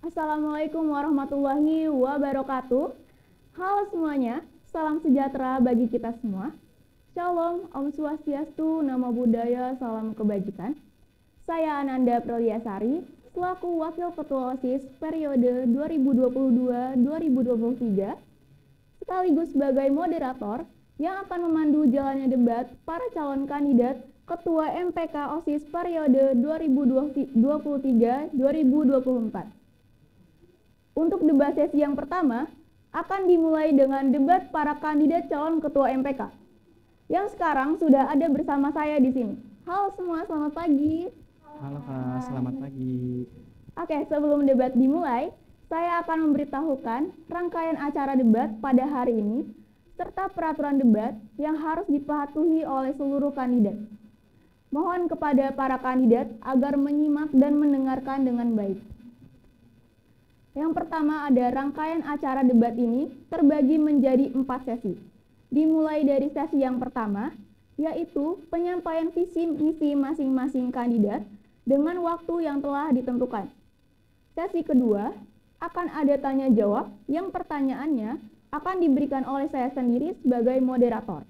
Assalamualaikum warahmatullahi wabarakatuh. Halo semuanya, salam sejahtera bagi kita semua. Shalom, Om Swastiastu, Namo Buddhaya, salam kebajikan. Saya Ananda Preliasari, selaku Wakil Ketua OSIS periode 2022-2023, sekaligus sebagai moderator yang akan memandu jalannya debat para calon kandidat Ketua MPK OSIS periode 2023-2024. Untuk debat sesi yang pertama, akan dimulai dengan debat para kandidat calon ketua MPK. Yang sekarang sudah ada bersama saya di sini. Halo semua, selamat pagi. Halo Kak, selamat pagi. Oke, sebelum debat dimulai, saya akan memberitahukan rangkaian acara debat pada hari ini, serta peraturan debat yang harus dipatuhi oleh seluruh kandidat. Mohon kepada para kandidat agar menyimak dan mendengarkan dengan baik. Yang pertama ada rangkaian acara debat ini terbagi menjadi 4 sesi. Dimulai dari sesi yang pertama, yaitu penyampaian visi misi masing-masing kandidat dengan waktu yang telah ditentukan. Sesi kedua, akan ada tanya jawab yang pertanyaannya akan diberikan oleh saya sendiri sebagai moderator.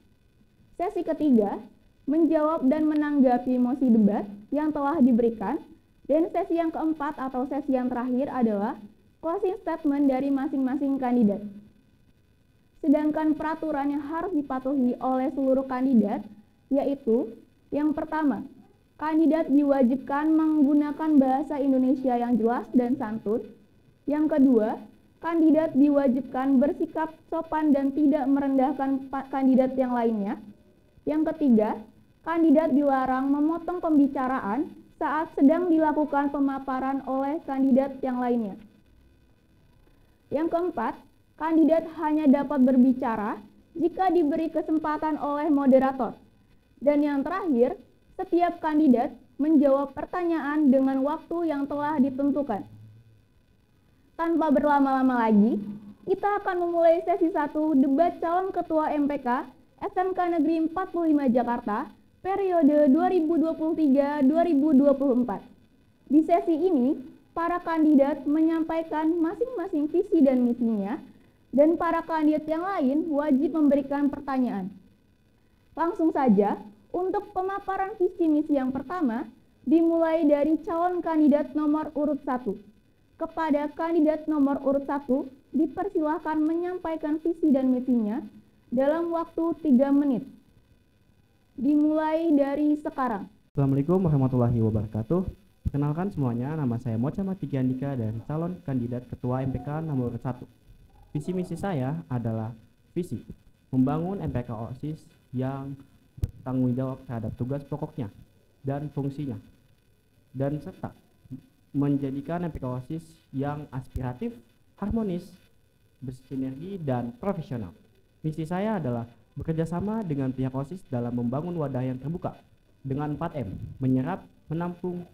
Sesi ketiga, menjawab dan menanggapi mosi debat yang telah diberikan. Dan sesi yang keempat atau sesi yang terakhir adalah closing statement dari masing-masing kandidat. Sedangkan peraturan yang harus dipatuhi oleh seluruh kandidat yaitu yang pertama, kandidat diwajibkan menggunakan bahasa Indonesia yang jelas dan santun. Yang kedua, kandidat diwajibkan bersikap sopan dan tidak merendahkan kandidat yang lainnya. Yang ketiga, kandidat dilarang memotong pembicaraan saat sedang dilakukan pemaparan oleh kandidat yang lainnya. Yang keempat, kandidat hanya dapat berbicara jika diberi kesempatan oleh moderator. Dan yang terakhir, setiap kandidat menjawab pertanyaan dengan waktu yang telah ditentukan. Tanpa berlama-lama lagi, kita akan memulai sesi 1 debat calon ketua MPK SMK Negeri 45 Jakarta periode 2023-2024. Di sesi ini, para kandidat menyampaikan masing-masing visi dan misinya, dan para kandidat yang lain wajib memberikan pertanyaan. Langsung saja, untuk pemaparan visi misi yang pertama, dimulai dari calon kandidat nomor urut 1. Kepada kandidat nomor urut 1, dipersilahkan menyampaikan visi dan misinya dalam waktu 3 menit. Dimulai dari sekarang. Assalamualaikum warahmatullahi wabarakatuh. Perkenalkan semuanya, nama saya Mocha Matiki Andika dari calon kandidat Ketua MPK nomor 1. Visi misi saya adalah visi membangun MPK OSIS yang bertanggung jawab terhadap tugas pokoknya dan fungsinya, dan serta menjadikan MPK OSIS yang aspiratif, harmonis, bersinergi, dan profesional. Misi saya adalah bekerjasama dengan pihak OSIS dalam membangun wadah yang terbuka dengan 4M, menyerap, menampung,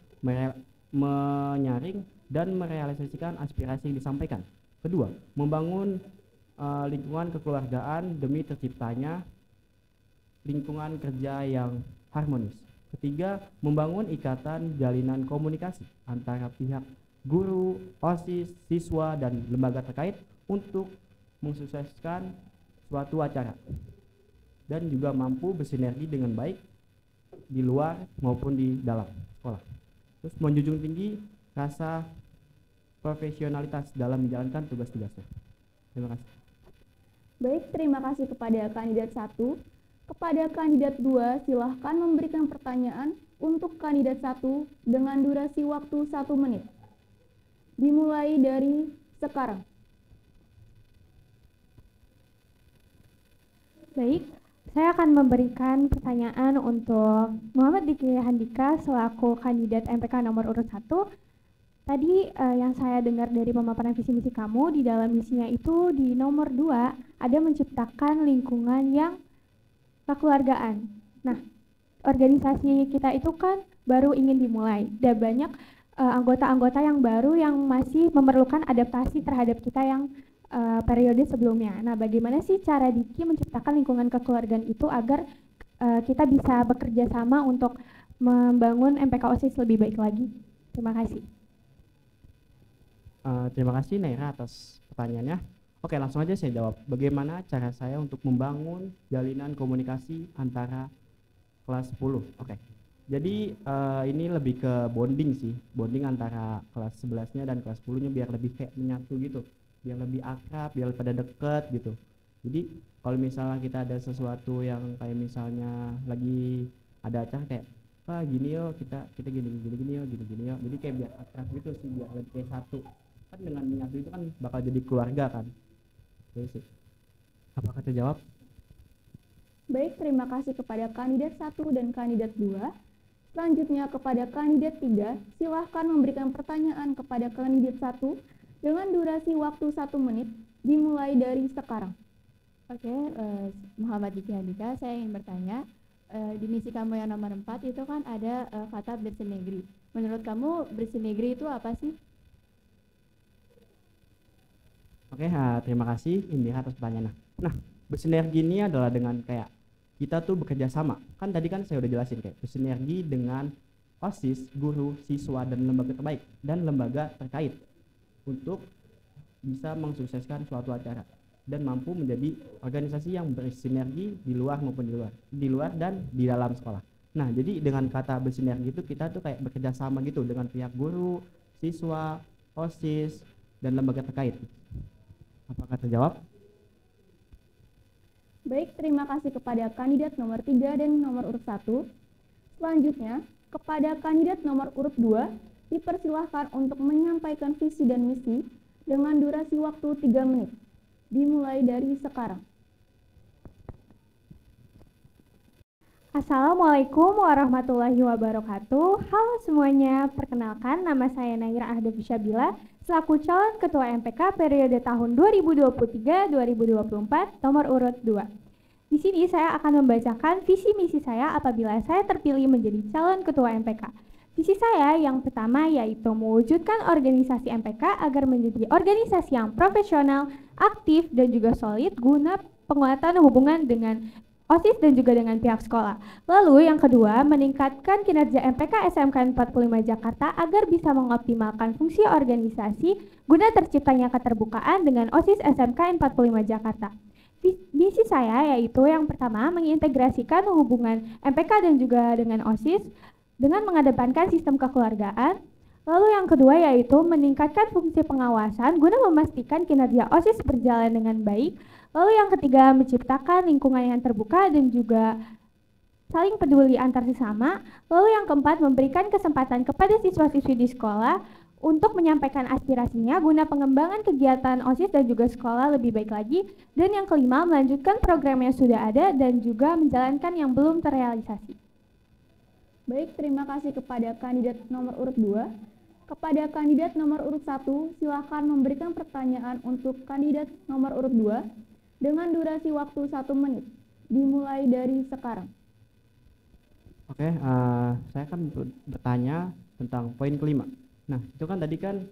menyaring, dan merealisasikan aspirasi yang disampaikan. Kedua, membangun lingkungan kekeluargaan demi terciptanya lingkungan kerja yang harmonis. Ketiga, membangun ikatan jalinan komunikasi antara pihak guru, OSIS, siswa, dan lembaga terkait untuk mensukseskan suatu acara, dan juga mampu bersinergi dengan baik di luar maupun di dalam sekolah. Terus menjunjung tinggi rasa profesionalitas dalam menjalankan tugas-tugasnya. Terima kasih. Baik, terima kasih kepada kandidat 1. Kepada kandidat 2, silahkan memberikan pertanyaan untuk kandidat 1 dengan durasi waktu 1 menit. Dimulai dari sekarang. Baik, saya akan memberikan pertanyaan untuk Muhammad Diki Handika selaku kandidat MPK nomor urut 1. Tadi yang saya dengar dari pemaparan visi misi kamu, di dalam misinya itu di nomor 2 ada menciptakan lingkungan yang kekeluargaan. Nah, organisasi kita itu kan baru ingin dimulai, dan banyak anggota-anggota yang baru yang masih memerlukan adaptasi terhadap kita yang periode sebelumnya. Nah, bagaimana sih cara Diki menciptakan lingkungan kekeluargaan itu agar kita bisa bekerja sama untuk membangun MPK OSIS lebih baik lagi? Terima kasih. Terima kasih Naira atas pertanyaannya. Oke, langsung aja saya jawab. Bagaimana cara saya untuk membangun jalinan komunikasi antara kelas 10? Oke. Jadi ini lebih ke bonding sih. Bonding antara kelas 11-nya dan kelas 10-nya biar lebih kayak menyatu gitu. Biar lebih akrab, biar pada deket gitu. Jadi kalau misalnya kita ada sesuatu yang kayak misalnya lagi ada acara kayak gini yo, kita gini yo, gini yo. Jadi kayak biar akrab gitu sih, biar lebih kayak satu. Kan dengan menyatu itu kan bakal jadi keluarga kan. Jadi sih. Apakah terjawab? Baik, terima kasih kepada kandidat 1 dan kandidat 2. Selanjutnya kepada kandidat 3, silahkan memberikan pertanyaan kepada kandidat 1 dengan durasi waktu 1 menit dimulai dari sekarang. Oke, Muhammad Diki Handika, saya ingin bertanya, di misi kamu yang nomor 4 itu kan ada kata bersinergi. Menurut kamu bersinergi itu apa sih? Oke, terima kasih Indira atas pertanyaannya. Nah, bersinergi ini adalah dengan kayak kita tuh bekerja sama. Kan tadi kan saya udah jelasin kayak bersinergi dengan OSIS, guru, siswa, dan lembaga terbaik dan lembaga terkait untuk bisa mensukseskan suatu acara dan mampu menjadi organisasi yang bersinergi di luar maupun di luar dan di dalam sekolah. Nah, jadi dengan kata bersinergi itu kita tuh kayak bekerja sama gitu dengan pihak guru, siswa, OSIS, dan lembaga terkait. Apakah terjawab? Baik, terima kasih kepada kandidat nomor 3 dan nomor urut 1. Selanjutnya, kepada kandidat nomor urut 2, dipersilahkan untuk menyampaikan visi dan misi dengan durasi waktu 3 menit. Dimulai dari sekarang. Assalamualaikum warahmatullahi wabarakatuh. Halo semuanya, perkenalkan nama saya Naira Ahdev Syabila selaku calon Ketua MPK periode tahun 2023-2024 nomor urut 2. Di sini saya akan membacakan visi misi saya apabila saya terpilih menjadi calon Ketua MPK. Visi saya yang pertama yaitu mewujudkan organisasi MPK agar menjadi organisasi yang profesional, aktif, dan juga solid guna penguatan hubungan dengan OSIS dan juga dengan pihak sekolah. Lalu yang kedua, meningkatkan kinerja MPK SMK 45 Jakarta agar bisa mengoptimalkan fungsi organisasi guna terciptanya keterbukaan dengan OSIS SMK 45 Jakarta. Misi saya yaitu yang pertama, mengintegrasikan hubungan MPK dan juga dengan OSIS dengan mengedepankan sistem kekeluargaan. Lalu yang kedua yaitu meningkatkan fungsi pengawasan guna memastikan kinerja OSIS berjalan dengan baik. Lalu yang ketiga, menciptakan lingkungan yang terbuka dan juga saling peduli antar sesama. Lalu yang keempat, memberikan kesempatan kepada siswa-siswi di sekolah untuk menyampaikan aspirasinya guna pengembangan kegiatan OSIS dan juga sekolah lebih baik lagi. Dan yang kelima, melanjutkan program yang sudah ada dan juga menjalankan yang belum terrealisasi. Baik, terima kasih kepada kandidat nomor urut 2. Kepada kandidat nomor urut 1, silakan memberikan pertanyaan untuk kandidat nomor urut 2 dengan durasi waktu 1 menit. Dimulai dari sekarang. Oke, saya akan bertanya tentang poin kelima. Nah, itu kan tadi kan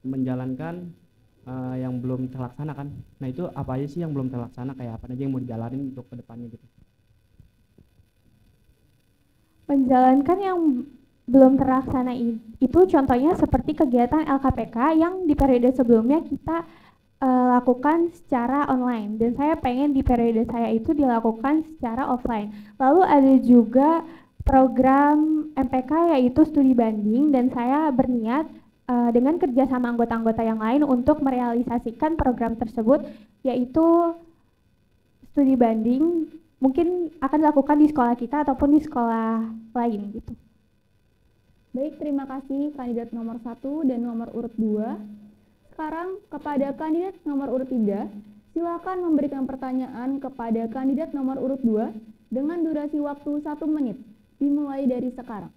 menjalankan yang belum terlaksana kan. Nah, itu apa aja sih yang belum terlaksana, kayak apa aja yang mau dijalanin untuk kedepannya gitu? Menjalankan yang belum terlaksana itu contohnya seperti kegiatan LKPK yang di periode sebelumnya kita lakukan secara online dan saya pengen di periode saya itu dilakukan secara offline. Lalu ada juga program MPK yaitu studi banding dan saya berniat dengan kerjasama anggota-anggota yang lain untuk merealisasikan program tersebut yaitu studi banding mungkin akan dilakukan di sekolah kita ataupun di sekolah lain gitu. Baik, terima kasih kandidat nomor 1 dan nomor urut 2. Sekarang kepada kandidat nomor urut 3, silakan memberikan pertanyaan kepada kandidat nomor urut 2 dengan durasi waktu 1 menit. Dimulai dari sekarang.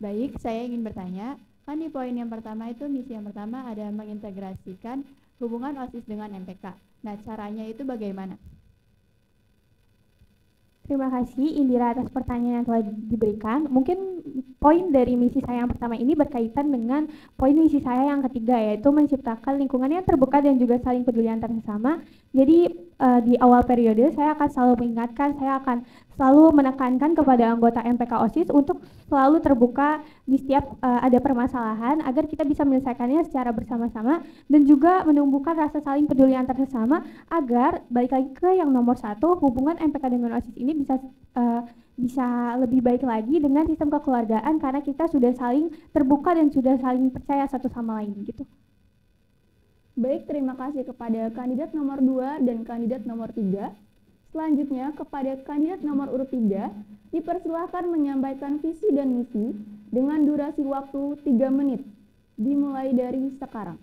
Baik, saya ingin bertanya, kan di poin yang pertama itu misi yang pertama ada mengintegrasikan hubungan OSIS dengan MPK. Nah, caranya itu bagaimana? Terima kasih Indira atas pertanyaan yang telah diberikan. Mungkin poin dari misi saya yang pertama ini berkaitan dengan poin misi saya yang ketiga yaitu menciptakan lingkungan yang terbuka dan juga saling peduli antar sesama. Jadi di awal periode saya akan selalu mengingatkan, saya akan selalu menekankan kepada anggota MPK OSIS untuk selalu terbuka di setiap ada permasalahan agar kita bisa menyelesaikannya secara bersama-sama dan juga menumbuhkan rasa saling peduli antar sesama agar balik lagi ke yang nomor 1, hubungan MPK dengan OSIS ini bisa lebih baik lagi dengan sistem kekeluargaan karena kita sudah saling terbuka dan sudah saling percaya satu sama lain gitu. Baik, terima kasih kepada kandidat nomor 2 dan kandidat nomor 3. Selanjutnya kepada kandidat nomor urut 3, dipersilahkan menyampaikan visi dan misi dengan durasi waktu 3 menit, dimulai dari sekarang.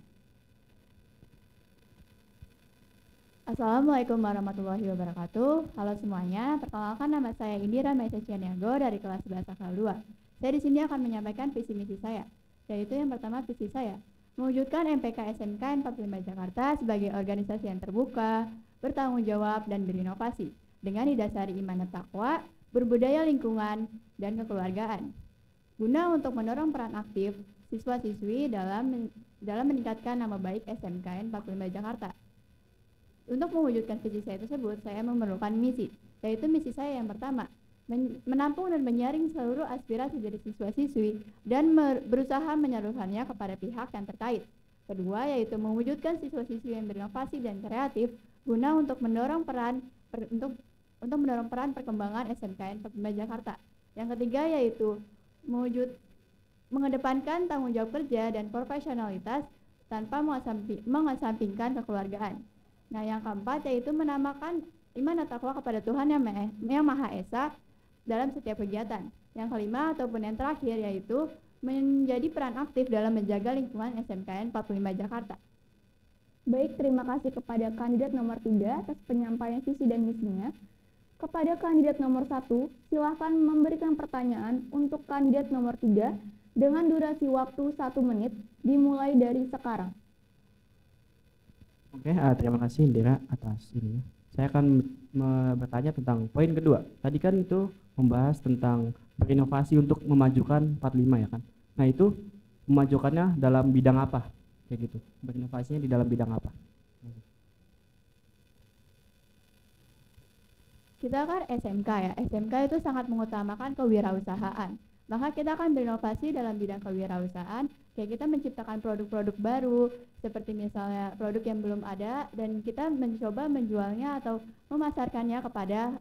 Assalamualaikum warahmatullahi wabarakatuh. Halo semuanya, perkenalkan nama saya Indira Maisa Cianiago dari kelas 11 akal 2. Saya di sini akan menyampaikan visi misi saya, yaitu yang pertama visi saya, mewujudkan MPK SMK 45 Jakarta sebagai organisasi yang terbuka, bertanggung jawab, dan berinovasi dengan didasari iman dan takwa, berbudaya lingkungan, dan kekeluargaan. Guna untuk mendorong peran aktif siswa-siswi dalam meningkatkan nama baik SMKN 45 Jakarta. Untuk mewujudkan visi saya tersebut, saya memerlukan misi, yaitu misi saya yang pertama, menampung dan menyaring seluruh aspirasi dari siswa-siswi dan berusaha menyalurkannya kepada pihak yang terkait. Kedua, yaitu mewujudkan siswa-siswi yang berinovasi dan kreatif guna untuk mendorong peran perkembangan SMKN 45 Jakarta. Yang ketiga, yaitu mengedepankan tanggung jawab kerja dan profesionalitas tanpa mengesampingkan kekeluargaan. Nah, yang keempat, yaitu menamakan iman dan takwa kepada Tuhan yang Maha Esa dalam setiap kegiatan. Yang kelima ataupun yang terakhir, yaitu menjadi peran aktif dalam menjaga lingkungan SMKN 45 Jakarta. Baik, terima kasih kepada kandidat nomor 3 atas penyampaian visi dan misinya. Kepada kandidat nomor 1, silakan memberikan pertanyaan untuk kandidat nomor 3 dengan durasi waktu 1 menit, dimulai dari sekarang. Oke, terima kasih Indira atas ini. Saya akan bertanya tentang poin kedua. Tadi kan itu membahas tentang berinovasi untuk memajukan 45 ya kan. Nah, itu memajukannya dalam bidang apa? Kayak gitu. Berinovasinya di dalam bidang apa? Kita kan SMK ya. SMK itu sangat mengutamakan kewirausahaan. Maka kita akan berinovasi dalam bidang kewirausahaan, kayak kita menciptakan produk-produk baru, seperti misalnya produk yang belum ada, dan kita mencoba menjualnya atau memasarkannya kepada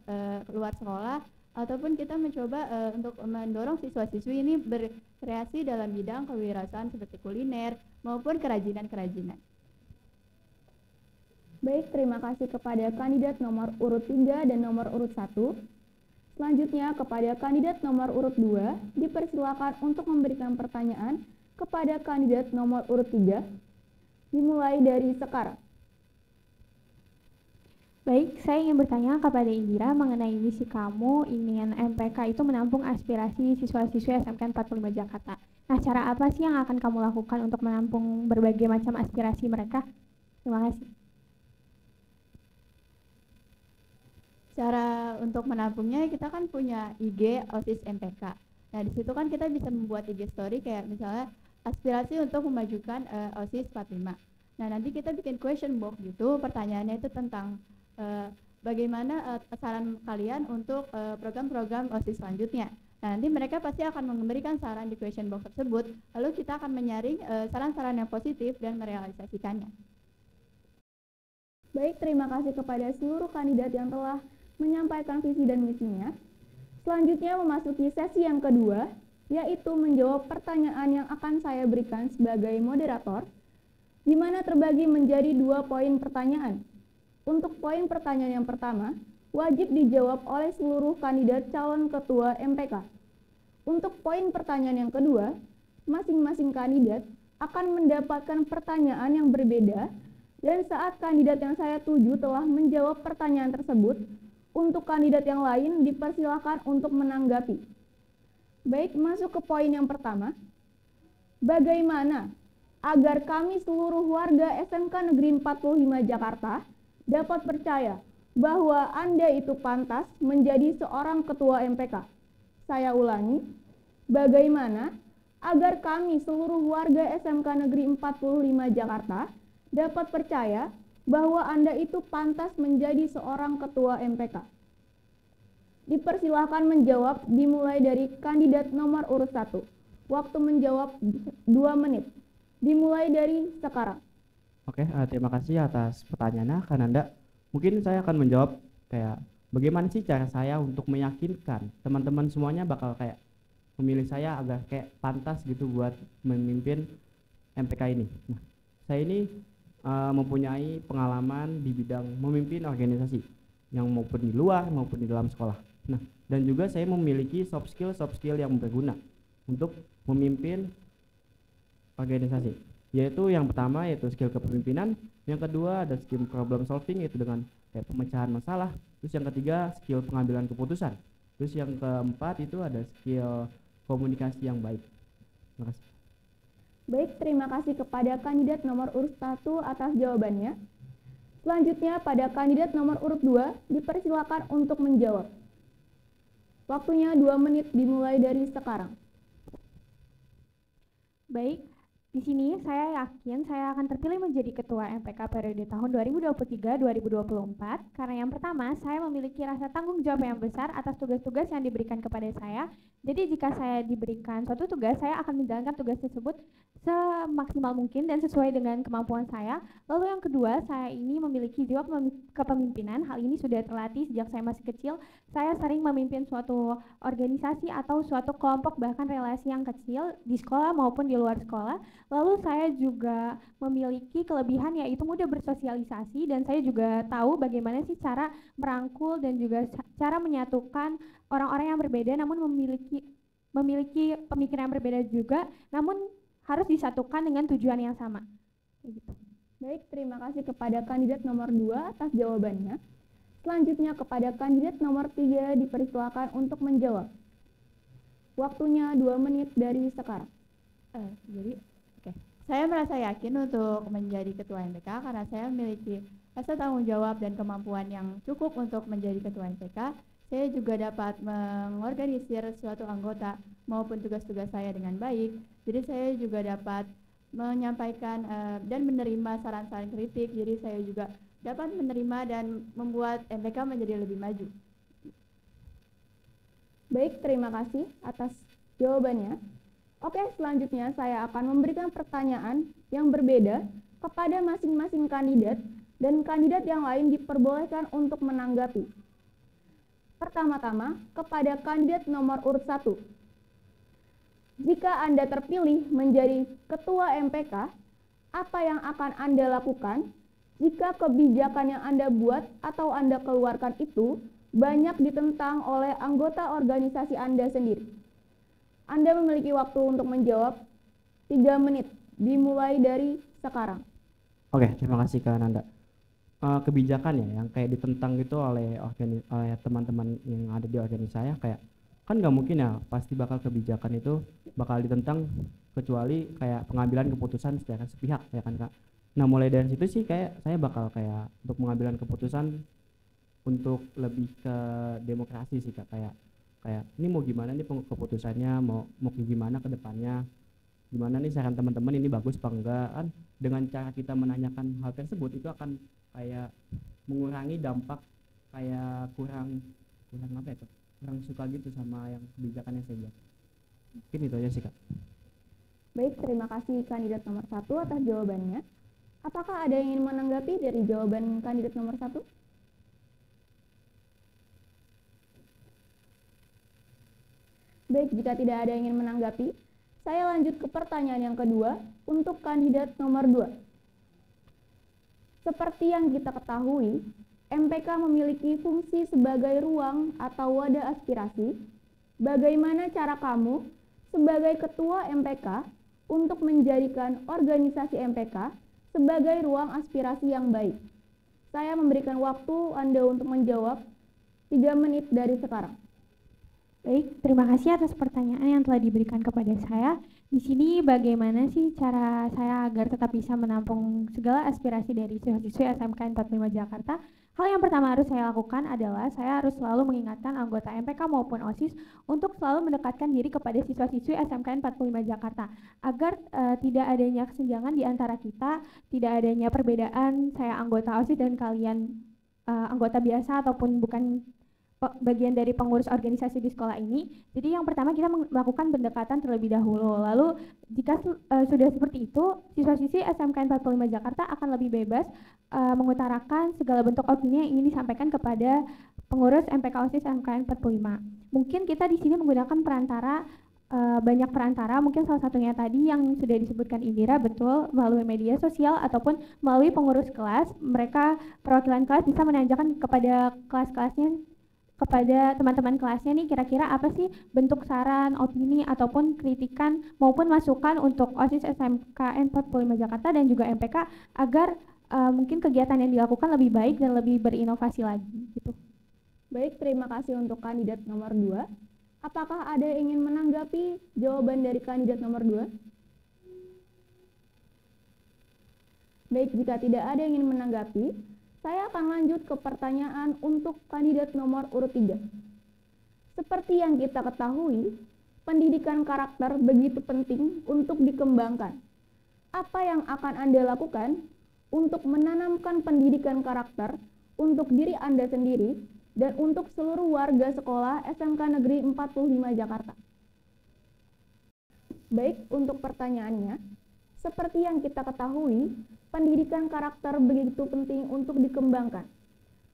luar sekolah, ataupun kita mencoba untuk mendorong siswa-siswi ini berkreasi dalam bidang kewirausahaan seperti kuliner maupun kerajinan-kerajinan. Baik, terima kasih kepada kandidat nomor urut 3 dan nomor urut 1. Selanjutnya kepada kandidat nomor urut 2, dipersilakan untuk memberikan pertanyaan kepada kandidat nomor urut 3, dimulai dari sekarang. Baik, saya ingin bertanya kepada Indira mengenai misi kamu ingin MPK itu menampung aspirasi siswa-siswi SMK 45 Jakarta. Nah, cara apa sih yang akan kamu lakukan untuk menampung berbagai macam aspirasi mereka? Terima kasih. Cara untuk menampungnya, kita kan punya IG OSIS MPK. Nah, di situ kan kita bisa membuat IG story kayak misalnya aspirasi untuk memajukan OSIS 45. Nah, nanti kita bikin question box gitu, pertanyaannya itu tentang bagaimana saran kalian untuk program-program OSIS selanjutnya. Nah, nanti mereka pasti akan memberikan saran di question box tersebut, lalu kita akan menyaring saran-saran yang positif dan merealisasikannya. Baik, terima kasih kepada seluruh kandidat yang telah menyampaikan visi dan misinya. Selanjutnya memasuki sesi yang kedua, yaitu menjawab pertanyaan yang akan saya berikan sebagai moderator, di mana terbagi menjadi 2 poin pertanyaan. Untuk poin pertanyaan yang pertama, wajib dijawab oleh seluruh kandidat calon ketua MPK. Untuk poin pertanyaan yang kedua, masing-masing kandidat akan mendapatkan pertanyaan yang berbeda, dan saat kandidat yang saya tuju telah menjawab pertanyaan tersebut, untuk kandidat yang lain dipersilakan untuk menanggapi. Baik, masuk ke poin yang pertama. Bagaimana agar kami seluruh warga SMK Negeri 45 Jakarta dapat percaya bahwa Anda itu pantas menjadi seorang ketua MPK? Saya ulangi, bagaimana agar kami seluruh warga SMK Negeri 45 Jakarta dapat percaya bahwa Anda itu pantas menjadi seorang ketua MPK? Dipersilahkan menjawab dimulai dari kandidat nomor urut 1. Waktu menjawab 2 menit. Dimulai dari sekarang. Oke, terima kasih atas pertanyaannya, Kananda. Mungkin saya akan menjawab kayak bagaimana sih cara saya untuk meyakinkan teman-teman semuanya bakal kayak memilih saya agar kayak pantas gitu buat memimpin MPK ini. Nah, saya ini mempunyai pengalaman di bidang memimpin organisasi yang maupun di luar maupun di dalam sekolah. Nah, dan juga saya memiliki soft skill yang berguna untuk memimpin organisasi. Yaitu yang pertama yaitu skill kepemimpinan, yang kedua ada skill problem solving yaitu dengan kayak pemecahan masalah, terus yang ketiga skill pengambilan keputusan, terus yang keempat itu ada skill komunikasi yang baik. Terima kasih. Baik, terima kasih kepada kandidat nomor urut 1 atas jawabannya. Selanjutnya pada kandidat nomor urut 2 dipersilakan untuk menjawab. Waktunya 2 menit dimulai dari sekarang. Baik, di sini saya yakin saya akan terpilih menjadi ketua MPK periode tahun 2023-2024 karena yang pertama, saya memiliki rasa tanggung jawab yang besar atas tugas-tugas yang diberikan kepada saya. Jadi jika saya diberikan suatu tugas, saya akan menjalankan tugas tersebut semaksimal mungkin dan sesuai dengan kemampuan saya. Lalu yang kedua, saya ini memiliki jiwa kepemimpinan. Hal ini sudah terlatih sejak saya masih kecil. Saya sering memimpin suatu organisasi atau suatu kelompok bahkan relasi yang kecil di sekolah maupun di luar sekolah. Lalu saya juga memiliki kelebihan yaitu mudah bersosialisasi dan saya juga tahu bagaimana sih cara merangkul dan juga cara menyatukan orang-orang yang berbeda namun memiliki pemikiran yang berbeda juga namun harus disatukan dengan tujuan yang sama. Gitu. Baik, terima kasih kepada kandidat nomor 2 atas jawabannya. Selanjutnya kepada kandidat nomor 3 dipersilakan untuk menjawab. Waktunya 2 menit dari sekarang. Saya merasa yakin untuk menjadi ketua MPK karena saya memiliki rasa tanggung jawab dan kemampuan yang cukup untuk menjadi ketua MPK. Saya juga dapat mengorganisir suatu anggota maupun tugas-tugas saya dengan baik. Jadi saya juga dapat menyampaikan dan menerima saran-saran kritik. Jadi saya juga dapat menerima dan membuat MPK menjadi lebih maju. Baik, terima kasih atas jawabannya. Oke, selanjutnya saya akan memberikan pertanyaan yang berbeda kepada masing-masing kandidat dan kandidat yang lain diperbolehkan untuk menanggapi. Pertama-tama, kepada kandidat nomor urut 1. Jika Anda terpilih menjadi ketua MPK, apa yang akan Anda lakukan jika kebijakan yang Anda buat atau Anda keluarkan itu banyak ditentang oleh anggota organisasi Anda sendiri? Anda memiliki waktu untuk menjawab 3 menit, dimulai dari sekarang. Oke, terima kasih Kak Nanda. Kebijakan ya yang kayak ditentang gitu oleh teman-teman yang ada di organisasi saya kayak kan nggak mungkin ya pasti bakal kebijakan itu bakal ditentang kecuali kayak pengambilan keputusan secara sepihak ya kan Kak. Nah mulai dari situ sih kayak saya bakal kayak untuk pengambilan keputusan untuk lebih ke demokrasi sih Kak, kayak ini mau gimana nih keputusannya, mau gimana ke depannya, gimana nih saran teman-teman ini bagus apa enggak. Kan dengan cara kita menanyakan hal tersebut itu akan kayak mengurangi dampak kayak kurang apa itu, kurang suka gitu sama yang kebijakan yang saya buat. Mungkin itu aja sih Kak. Baik, terima kasih kandidat nomor 1 atas jawabannya. Apakah ada yang ingin menanggapi dari jawaban kandidat nomor 1? Baik, jika tidak ada yang ingin menanggapi, saya lanjut ke pertanyaan yang kedua untuk kandidat nomor 2. Seperti yang kita ketahui, MPK memiliki fungsi sebagai ruang atau wadah aspirasi. Bagaimana cara kamu sebagai ketua MPK untuk menjadikan organisasi MPK sebagai ruang aspirasi yang baik? Saya memberikan waktu Anda untuk menjawab 3 menit dari sekarang. Baik, terima kasih atas pertanyaan yang telah diberikan kepada saya. Di sini bagaimana sih cara saya agar tetap bisa menampung segala aspirasi dari siswa-siswi SMK 45 Jakarta Hal yang pertama harus saya lakukan adalah saya harus selalu mengingatkan anggota MPK maupun OSIS untuk selalu mendekatkan diri kepada siswa-siswi SMKN 45 Jakarta agar tidak adanya kesenjangan di antara kita, tidak adanya perbedaan saya anggota OSIS dan kalian anggota biasa ataupun bukan bagian dari pengurus organisasi di sekolah ini. Jadi yang pertama kita melakukan pendekatan terlebih dahulu. Lalu jika sudah seperti itu, siswa-siswi SMKN 45 Jakarta akan lebih bebas mengutarakan segala bentuk opini yang ingin disampaikan kepada pengurus MPK OSIS SMKN 45. Mungkin kita di sini menggunakan perantara, banyak perantara, mungkin salah satunya tadi yang sudah disebutkan Indira, betul, melalui media sosial ataupun melalui pengurus kelas. Mereka perwakilan kelas bisa menanyakan kepada kelas-kelasnya, kepada teman-teman kelasnya nih, kira-kira apa sih bentuk saran, opini, ataupun kritikan maupun masukan untuk OSIS SMKN 45 Jakarta dan juga MPK agar mungkin kegiatan yang dilakukan lebih baik dan lebih berinovasi lagi gitu. Baik, terima kasih untuk kandidat nomor 2. Apakah ada yang ingin menanggapi jawaban dari kandidat nomor 2? Baik, jika tidak ada yang ingin menanggapi, saya akan lanjut ke pertanyaan untuk kandidat nomor urut 3. Seperti yang kita ketahui, pendidikan karakter begitu penting untuk dikembangkan. Apa yang akan Anda lakukan untuk menanamkan pendidikan karakter untuk diri Anda sendiri dan untuk seluruh warga sekolah SMK Negeri 45 Jakarta? Baik, untuk pertanyaannya, seperti yang kita ketahui, pendidikan karakter begitu penting untuk dikembangkan.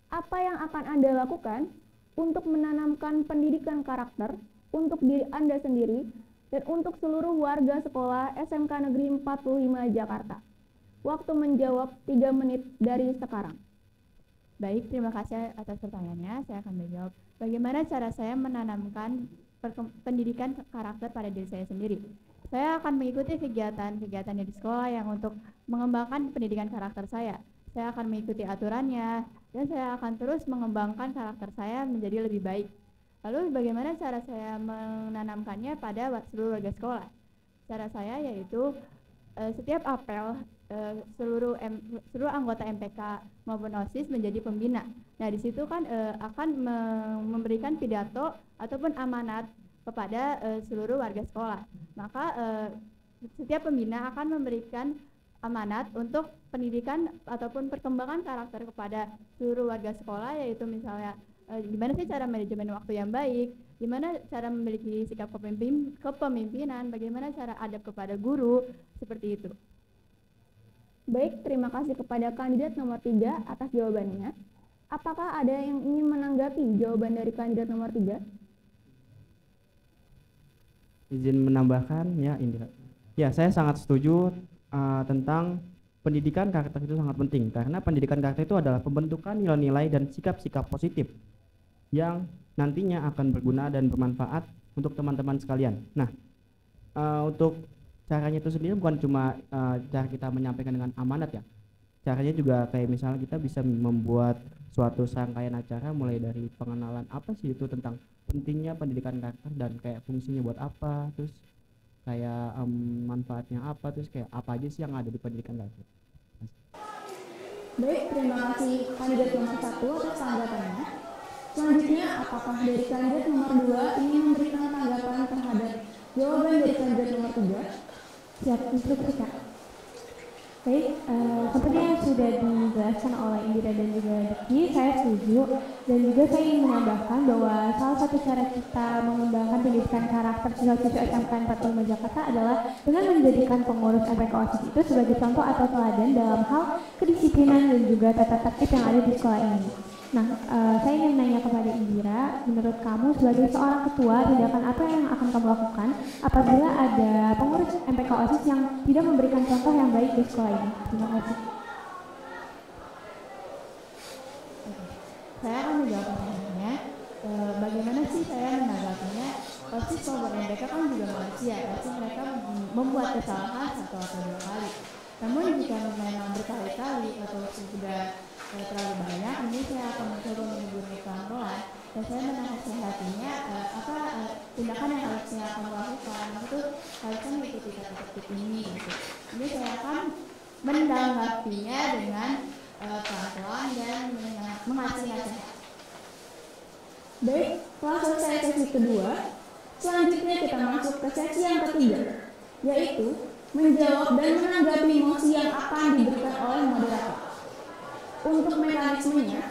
Apa yang akan Anda lakukan untuk menanamkan pendidikan karakter untuk diri Anda sendiri dan untuk seluruh warga sekolah SMK Negeri 45 Jakarta? Waktu menjawab 3 menit dari sekarang. Baik, terima kasih atas pertanyaannya. Saya akan menjawab bagaimana cara saya menanamkan pendidikan karakter pada diri saya sendiri. Saya akan mengikuti kegiatan-kegiatan di sekolah yang untuk mengembangkan pendidikan karakter saya. Saya akan mengikuti aturannya dan saya akan terus mengembangkan karakter saya menjadi lebih baik. Lalu bagaimana cara saya menanamkannya pada seluruh warga sekolah? Cara saya yaitu setiap apel seluruh anggota MPK maupun OSIS menjadi pembina. Nah, di situ kan akan memberikan pidato ataupun amanat kepada seluruh warga sekolah. Maka setiap pembina akan memberikan amanat untuk pendidikan ataupun perkembangan karakter kepada seluruh warga sekolah, yaitu misalnya gimana sih cara manajemen waktu yang baik, gimana cara memiliki sikap kepemimpinan, bagaimana cara adab kepada guru, seperti itu. Baik, terima kasih kepada kandidat nomor 3 atas jawabannya. Apakah ada yang ingin menanggapi jawaban dari kandidat nomor 3? Izin menambahkan ya, Indra. Ya, saya sangat setuju tentang pendidikan karakter itu sangat penting, karena pendidikan karakter itu adalah pembentukan nilai-nilai dan sikap-sikap positif yang nantinya akan berguna dan bermanfaat untuk teman-teman sekalian. Nah, untuk caranya itu sendiri bukan cuma cara kita menyampaikan dengan amanat ya. Caranya juga kayak misalnya kita bisa membuat suatu serangkaian acara mulai dari pengenalan apa sih itu tentang pentingnya pendidikan karakter dan kayak fungsinya buat apa, terus kayak manfaatnya apa, terus kayak apa aja sih yang ada di pendidikan karakter. Baik, terima kasih kandidat nomor 1 atas tanggapannya. Selanjutnya, apakah dari kandidat nomor 2 ingin memberikan tanggapan terhadap jawaban dari kandidat nomor 3? Siap, instruksi Kak. Baik, seperti yang sudah dijelaskan oleh Indira dan juga Diki, saya setuju, dan juga saya ingin menambahkan bahwa salah satu cara kita mengembangkan pendidikan karakter siswa-siswa SMK 45 Jakarta adalah dengan menjadikan pengurus MPK OSIS itu sebagai contoh atau teladan dalam hal kedisiplinan dan juga tata tertib yang ada di sekolah ini. Nah, saya ingin nanya kepada Indira, menurut kamu sebagai seorang ketua, tindakan apa yang akan kamu lakukan apabila ada pengurus MPK OSIS yang tidak memberikan contoh yang baik di sekolah ini? Terima kasih. Saya akan menjawab pertanyaannya, bagaimana sih saya menanggapinya? OSIS maupun MPK kan juga manusia, pasti mereka membuat kesalahan 1 atau 2 kali. Namun jika memang berkali-kali atau sudah terlalu banyak, ini saya akan mencoba menegur pelan-pelan dan saya menasihatinya apa tindakan yang harusnya kamu lakukan, itu harusnya mengikuti tata tertib ini gitu. Ini saya akan menanggapinya dengan pelan-pelan dan mengasih nasihat. Baik, setelah selesai sesi kedua, selanjutnya kita masuk ke sesi yang ketiga, yaitu menjawab dan menanggapi mosi yang akan diberikan oleh moderator. Untuk mekanismenya,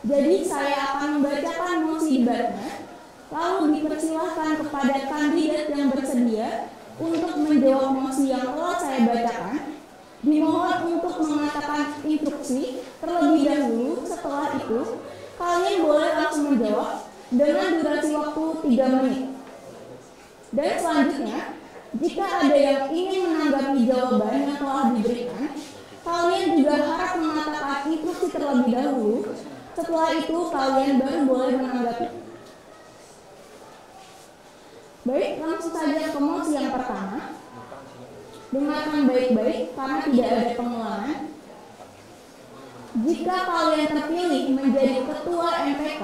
jadi saya akan membacakan mosi debatnya, lalu dipersilahkan kepada kandidat yang bersedia untuk menjawab mosi yang telah saya bacakan. Dimohon untuk mengatakan instruksi terlebih dahulu. Setelah itu, kalian boleh langsung menjawab dengan durasi waktu 3 menit. Dan selanjutnya, jika ada yang ingin menanggapi jawaban yang telah diberikan, kalian juga harap mengatakan instruksi terlebih dahulu. Setelah itu, kalian baru boleh menanggapi. Baik, langsung saja ke mosi yang pertama. Dengarkan baik-baik karena tidak ada pengulangan. Jika kalian terpilih menjadi ketua MPK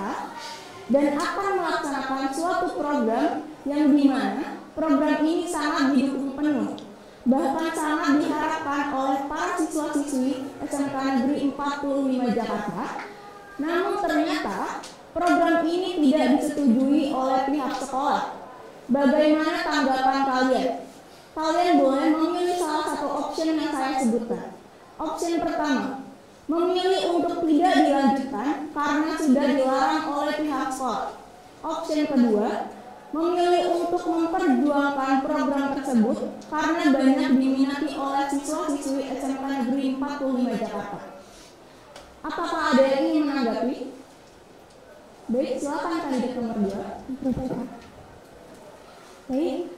dan akan melaksanakan suatu program yang dimana program ini sangat didukung penuh, bahkan sangat diharapkan oleh para siswa-siswi SMK Negeri 45 Jakarta, namun ternyata program ini tidak disetujui oleh pihak sekolah. Bagaimana tanggapan kalian? Kalian boleh memilih salah satu opsi yang saya sebutkan. Opsi pertama, memilih untuk tidak dilanjutkan karena sudah dilarang oleh pihak sekolah. Opsi kedua, memilih untuk memperjuangkan program tersebut karena banyak diminati oleh siswa-siswi SMK Negeri 45 Jakarta. Apakah ada yang ingin menanggapi? Baik, silakan kandidat nomor 2. Baik,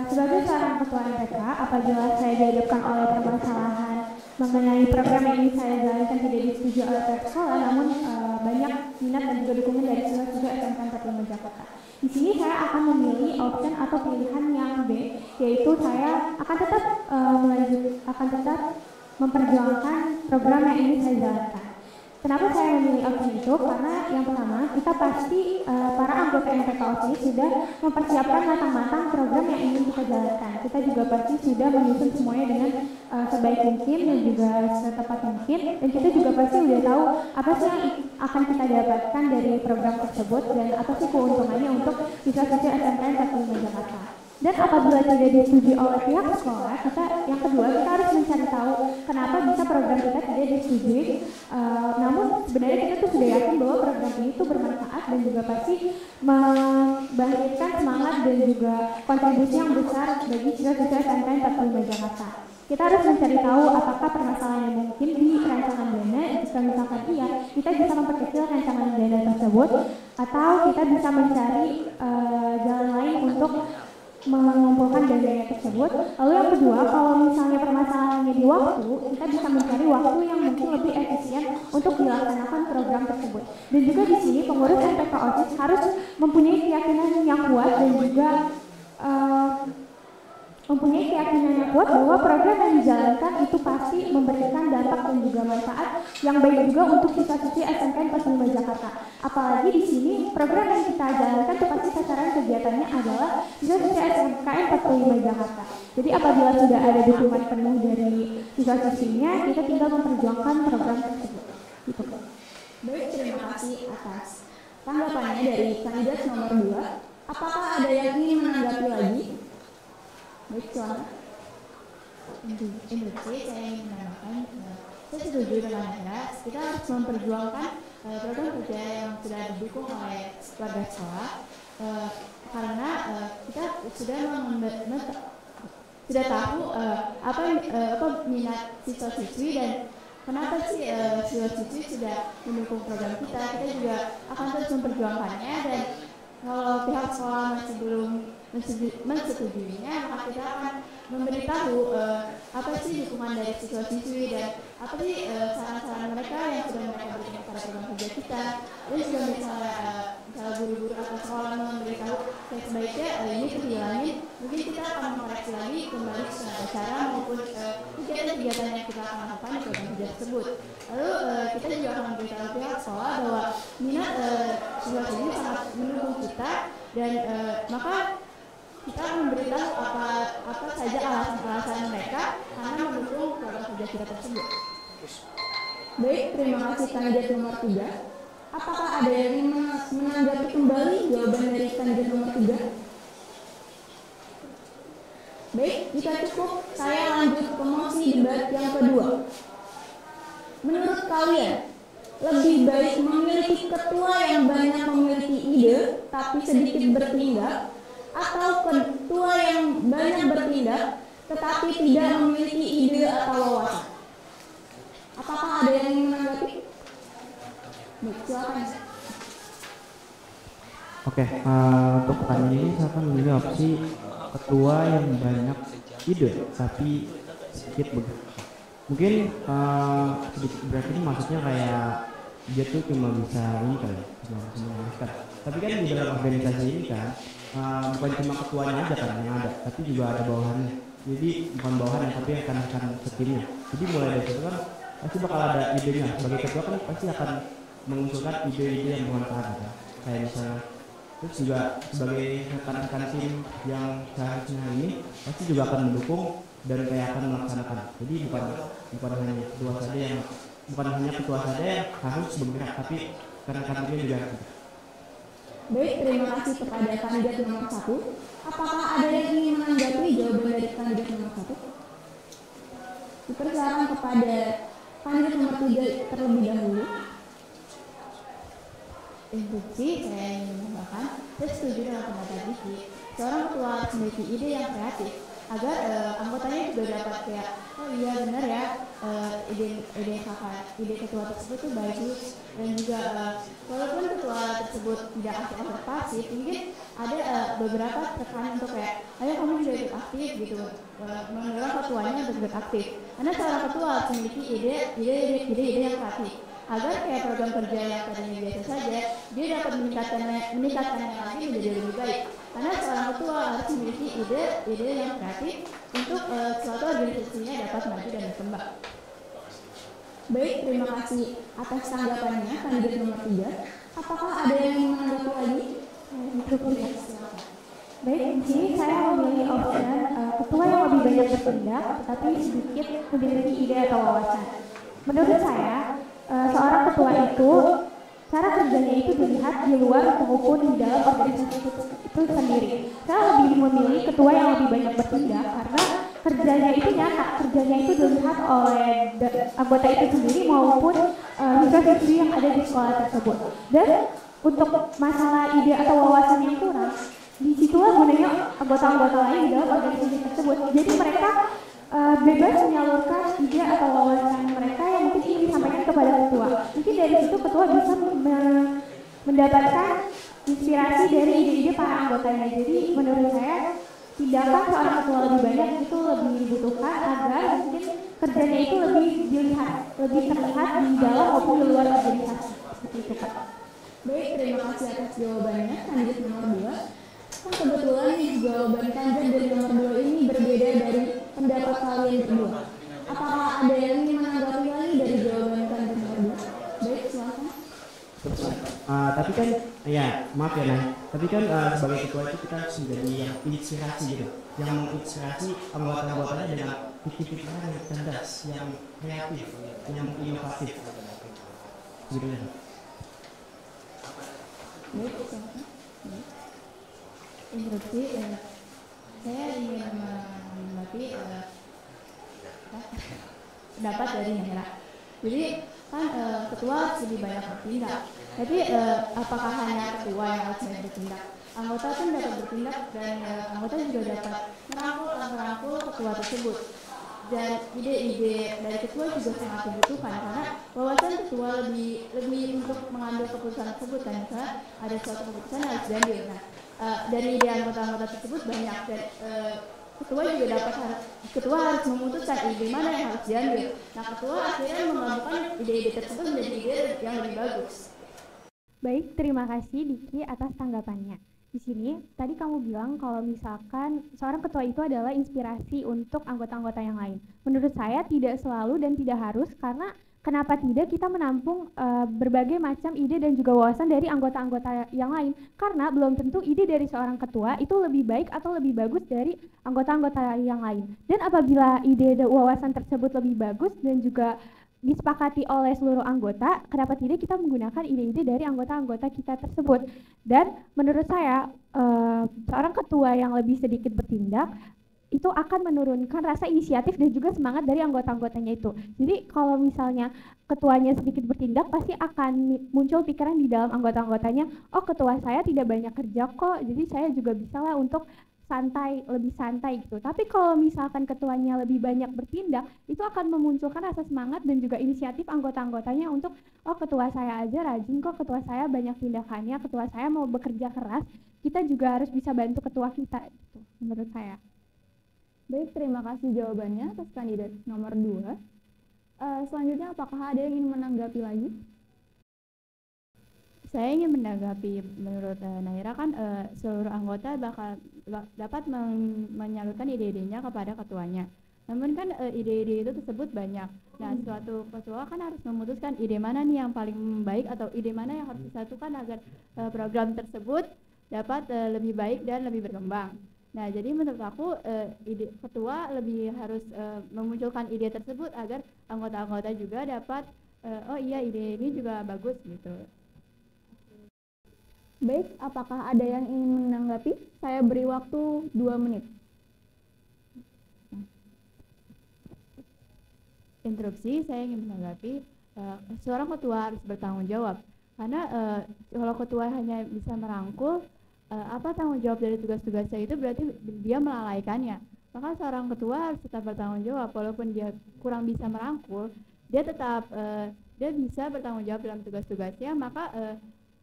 sebagai seorang ketua MPK, apabila saya dihadapkan oleh permasalahan mengenai program yang ingin saya jalankan tidak disetujui oleh pihak sekolah, namun banyak minat dan juga dukungan dari siswa-siswa SMK 45 Jakarta. Di sini saya akan memilih opsi atau pilihan yang B, yaitu saya akan tetap memperjuangkan program yang ingin saya jalankan. Kenapa saya memilih opsi itu? Karena yang pertama, kita pasti para anggota MPK OSIS sudah mempersiapkan matang-matang program yang ingin kita jalankan. Kita juga pasti sudah menyusun semuanya dengan sebaik mungkin dan juga setepat mungkin. Dan kita juga pasti sudah tahu apa sih yang akan kita dapatkan dari program tersebut dan apa sih keuntungannya untuk siswa-siswi SMK 45 Jakarta. Dan apabila tidak disetujui oleh pihak sekolah, yang kedua kita harus mencari tahu kenapa bisa program kita tidak disetujui. Namun sebenarnya kita tuh sudah yakin bahwa program ini tuh bermanfaat dan juga pasti membangkitkan semangat dan juga kontribusi yang besar bagi siswa-siswa SMK 45 Jakarta. Kita harus mencari tahu apakah permasalahan yang mungkin di rancangan dana. Jika misalkan iya, kita bisa memperkecil rancangan dana tersebut, atau kita bisa mencari jalan lain untuk mengumpulkan dananya tersebut. Lalu yang kedua, kalau misalnya permasalahannya di waktu, kita bisa mencari waktu yang mungkin lebih efisien untuk dilaksanakan program tersebut. Dan juga di sini pengurus MPK OSIS harus mempunyai keyakinan yang kuat dan juga mempunyai keyakinan yang kuat bahwa program yang dijalankan itu pasti memberikan dampak dan juga manfaat yang baik juga untuk siswa-siswi SMK 45 Jakarta. Apalagi di sini program yang kita jalankan itu pasti sasaran kegiatannya adalah siswa-siswi SMK 45 Jakarta. Jadi apabila sudah ada dukungan penuh dari siswa-siswinya, kita tinggal memperjuangkan program tersebut. Gitu. Baik, terima kasih atas tanggapannya dari kandidat nomor 2. Apakah ada yang ingin menanggapi lagi? Baik, silakan. Instruksi saya ingin menambahkan, saya setuju dengan Anda. Kita harus memperjuangkan program kerja yang sudah didukung oleh warga sekolah, karena kita sudah tahu apa minat siswa-siswi dan kenapa sih siswa-siswi sudah mendukung program kita. Kita juga akan terus memperjuangkannya, dan kalau pihak sekolah masih belum mensetujuinya, maka kita akan memberitahu apa sih dukungan dari siswa-siswi dan apa sih saran-saran mereka yang sudah mereka berikan pada program kerja kita. Dan juga misalnya guru-guru atau sekolah memberitahu yang sebaiknya ini dihilangin, mungkin kita akan mengkoreksi lagi kembali cara maupun kegiatan-kegiatan yang kita akan lakukan di program kerja tersebut. Lalu kita juga akan memberitahu pihak sekolah bahwa minat siswa-siswi sangat mendukung kita, dan maka kita memberitahu apa saja alasan-alasan mereka karena mendukung program kerja kita tersebut. Baik, terima kasih kandidat nomor 3. Apakah ada yang ingin menanggapi kembali jawaban dari kandidat nomor 3? Baik, jika cukup, saya lanjut ke mosi debat yang kedua. Menurut kalian, lebih baik memiliki ketua yang banyak memiliki ide tapi sedikit bertindak, atau ketua yang banyak bertindak tetapi tidak memiliki ide atau wawasan? Apakah ada yang ingin menanggapi? Baik, silakan. Oke, untuk pertanyaan ini saya akan memilih opsi ketua yang banyak ide tapi sedikit bergerak. Mungkin sedikit bergerak ini maksudnya kayak dia tuh cuma bisa ini kali, cuma bisa meneruskan. Tapi kan di dalam organisasi ini kan bukan cuma ketuanya aja kan yang ada, tapi juga ada bawahannya. Jadi bukan bawahannya tapi rekan-rekan setimnya. Jadi mulai dari situ kan pasti bakal ada idenya. Sebagai ketua kan pasti akan mengusulkan ide-ide yang bermanfaat kan. Kayak misalnya terus juga sebagai rekan-rekan tim yang seharusnya ini pasti juga akan mendukung dan kayak akan melaksanakan. Jadi bukan hanya ketua saja yang harus bergerak, tapi rekan-rekan timnya juga harus. Baik, terima kasih kepada kandidat nomor 1. Apakah ada yang ingin menanggapi jawaban dari kandidat nomor 1? Dipersilakan kepada kandidat nomor 3 terlebih dahulu. Instruksi saya ingin menambahkan, saya setuju dengan pendapat Diki. Seorang ketua harus memiliki ide yang kreatif agar anggotanya juga dapat kayak, oh iya benar ya, ide ketua tersebut tuh bagus, dan juga walaupun ketua tersebut tidak aktif pasif, mungkin ada beberapa tekanan untuk kayak, ayo kamu juga ikut aktif gitu, mendorong ketuanya untuk ikut aktif. Karena seorang ketua harus memiliki ide yang kreatif agar kayak program kerja yang tadinya biasa saja, dia dapat meningkatkannya lagi menjadi lebih baik. Karena seorang ketua harus memiliki ide yang kreatif untuk suatu organisasinya dapat maju dan berkembang. Baik, terima kasih atas tanggapannya kandidat nomor 3. Apakah ada yang ingin menanggapi lagi? Baik, di sini saya memilih opsi ketua yang lebih banyak bertindak tetapi sedikit memiliki ide atau wawasan. Menurut saya, seorang ketua itu cara kerjanya itu dilihat di luar maupun di dalam organisasi itu sendiri. Saya lebih memilih ketua yang lebih banyak bertindak karena kerjanya itu nyata, kerjanya itu dilihat oleh anggota itu sendiri maupun siswa-siswi yang ada di sekolah tersebut. Dan untuk masalah ide atau wawasan yang kurang, disitulah gunanya anggota-anggota lain di dalam organisasi tersebut. Jadi mereka bebas menyalurkan ide atau wawasan mereka yang mungkin ingin disampaikan kepada ketua. Mungkin dari situ ketua bisa mendapatkan inspirasi dari ide-ide para anggotanya. Jadi menurut saya, tindakan seorang ketua lebih banyak itu lebih dibutuhkan agar mungkin kerjanya itu lebih terlihat di dalam maupun di luar organisasi. Seperti itu, Pak. Baik, terima kasih atas jawabannya kandidat nomor 2. Kan kebetulan jawaban kandidat dari nomor 2 ini berbeda dari pendapat kalian berdua. Apakah ada yang ingin menanggapi lagi dari jawaban kandidat nomor 2? Baik, silakan. Tapi kan ya maaf ya Nay, tapi kan sebagai ketua itu kita harus menjadi yang inspirasi gitu, yang menginspirasi anggota-anggotanya dengan pikiran yang cerdas, yang kreatif, yang inovatif gitu ya. Baik, silakan. Instruksi, saya ingin menanggapi pendapat dari Nera. Jadi kan ketua harus lebih banyak bertindak. Tapi apakah hanya ketua yang harus banyak bertindak? Anggota pun dapat bertindak dan anggota juga dapat merangkul ketua tersebut. Dan ide-ide dari ketua juga sangat dibutuhkan karena wawasan ketua lebih untuk mengambil keputusan tersebut kan, misalnya ada suatu keputusan yang harus diambil. Nah, dari ide anggota-anggota tersebut banyak dan ketua harus memutuskan ide mana yang harus diambil. Nah, ketua akhirnya menggabungkan ide-ide tersebut menjadi ide yang lebih bagus. Baik, terima kasih Diki atas tanggapannya. Di sini tadi kamu bilang kalau misalkan seorang ketua itu adalah inspirasi untuk anggota-anggota yang lain. Menurut saya tidak selalu dan tidak harus, karena kenapa tidak kita menampung berbagai macam ide dan juga wawasan dari anggota-anggota yang lain. Karena belum tentu ide dari seorang ketua itu lebih baik atau lebih bagus dari anggota-anggota yang lain. Dan apabila ide dan wawasan tersebut lebih bagus dan juga disepakati oleh seluruh anggota, kenapa tidak kita menggunakan ide-ide dari anggota-anggota kita tersebut. Dan menurut saya seorang ketua yang lebih sedikit bertindak itu akan menurunkan rasa inisiatif dan juga semangat dari anggota-anggotanya itu. Jadi kalau misalnya ketuanya sedikit bertindak, pasti akan muncul pikiran di dalam anggota-anggotanya, oh ketua saya tidak banyak kerja kok, jadi saya juga bisa lah untuk lebih santai gitu. Tapi kalau misalkan ketuanya lebih banyak bertindak, itu akan memunculkan rasa semangat dan juga inisiatif anggota-anggotanya untuk, oh ketua saya aja rajin kok, ketua saya banyak tindakannya, ketua saya mau bekerja keras, kita juga harus bisa bantu ketua kita gitu, menurut saya. Baik, terima kasih jawabannya atas kandidat nomor 2. Selanjutnya apakah ada yang ingin menanggapi lagi? Saya ingin menanggapi, menurut Naira kan seluruh anggota dapat menyalurkan ide-idenya kepada ketuanya. Namun kan ide-ide itu tersebut banyak. Nah, suatu ketua kan harus memutuskan ide mana nih yang paling baik atau ide mana yang harus disatukan agar program tersebut dapat lebih baik dan lebih berkembang. Nah, jadi menurut aku ketua lebih harus memunculkan ide tersebut agar anggota-anggota juga dapat oh iya ide ini juga bagus gitu. Baik, apakah ada yang ingin menanggapi? Saya beri waktu 2 menit. Interupsi, saya ingin menanggapi seorang ketua harus bertanggung jawab. Karena kalau ketua hanya bisa merangkul, apa tanggung jawab dari tugas-tugasnya itu berarti dia melalaikannya. Maka seorang ketua harus tetap bertanggung jawab, walaupun dia kurang bisa merangkul, dia tetap dia bisa bertanggung jawab dalam tugas-tugasnya, maka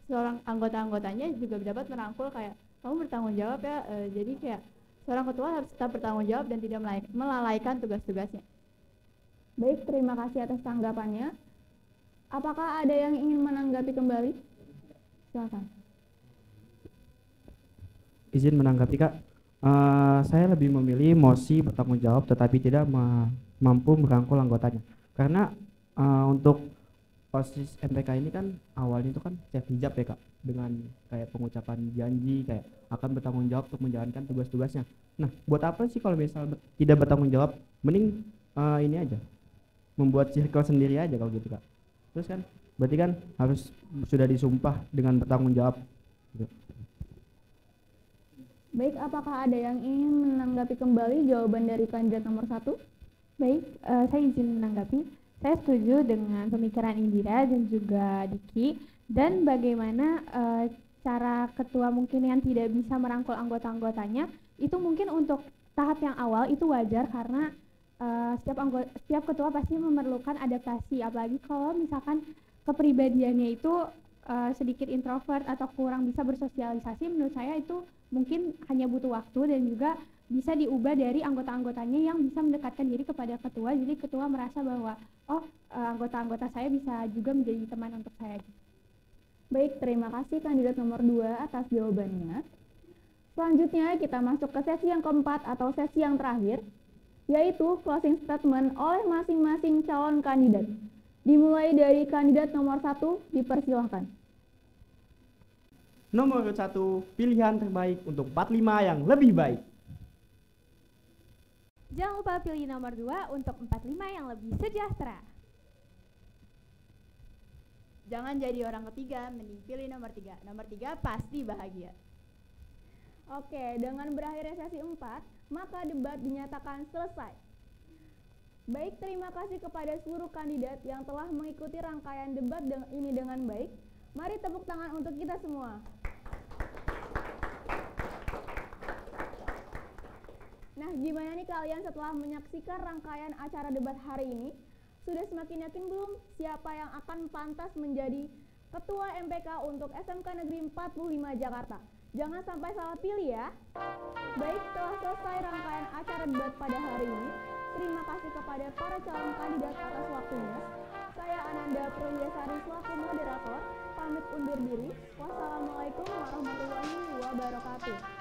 seorang anggota-anggotanya juga dapat merangkul kayak kamu bertanggung jawab ya, jadi kayak seorang ketua harus tetap bertanggung jawab dan tidak melalaikan tugas-tugasnya. Baik, terima kasih atas tanggapannya. Apakah ada yang ingin menanggapi kembali? Silakan. Izin menanggapi Kak, saya lebih memilih mosi bertanggung jawab tetapi tidak mampu merangkul anggotanya. Karena untuk OSIS MPK ini kan awalnya itu kan cek hijab ya Kak, dengan kayak pengucapan janji kayak akan bertanggung jawab untuk menjalankan tugas-tugasnya. Nah, buat apa sih kalau misal tidak bertanggung jawab? Mending ini aja, membuat circle sendiri aja kalau gitu Kak. Terus kan berarti kan harus sudah disumpah dengan bertanggung jawab gitu. Baik, apakah ada yang ingin menanggapi kembali jawaban dari kandidat nomor 1? Baik, saya izin menanggapi. Saya setuju dengan pemikiran Indira dan juga Diki, dan bagaimana cara ketua mungkin yang tidak bisa merangkul anggota-anggotanya itu mungkin untuk tahap yang awal itu wajar karena setiap ketua pasti memerlukan adaptasi, apalagi kalau misalkan kepribadiannya itu sedikit introvert atau kurang bisa bersosialisasi. Menurut saya itu mungkin hanya butuh waktu dan juga bisa diubah dari anggota-anggotanya yang bisa mendekatkan diri kepada ketua, jadi ketua merasa bahwa anggota-anggota saya bisa juga menjadi teman untuk saya. Baik, terima kasih kandidat nomor 2 atas jawabannya. Selanjutnya kita masuk ke sesi yang keempat atau sesi yang terakhir, yaitu closing statement oleh masing-masing calon kandidat. Dimulai dari kandidat nomor 1, dipersilahkan. Nomor 1, pilihan terbaik untuk 45 yang lebih baik. Jangan lupa pilih nomor 2 untuk 45 yang lebih sejahtera. Jangan jadi orang ketiga, mending pilih nomor 3. Nomor 3 pasti bahagia. Oke, dengan berakhirnya sesi 4, maka debat dinyatakan selesai. Baik, terima kasih kepada seluruh kandidat yang telah mengikuti rangkaian debat ini dengan baik. Mari tepuk tangan untuk kita semua. Nah, gimana nih kalian setelah menyaksikan rangkaian acara debat hari ini? Sudah semakin yakin belum siapa yang akan pantas menjadi Ketua MPK untuk SMK Negeri 45 Jakarta? Jangan sampai salah pilih ya. Baik, telah selesai rangkaian acara debat pada hari ini. Terima kasih kepada para calon kandidat atas waktunya. Saya Ananda Prilyasari selaku moderator, pamit undur diri. Wassalamualaikum warahmatullahi wabarakatuh.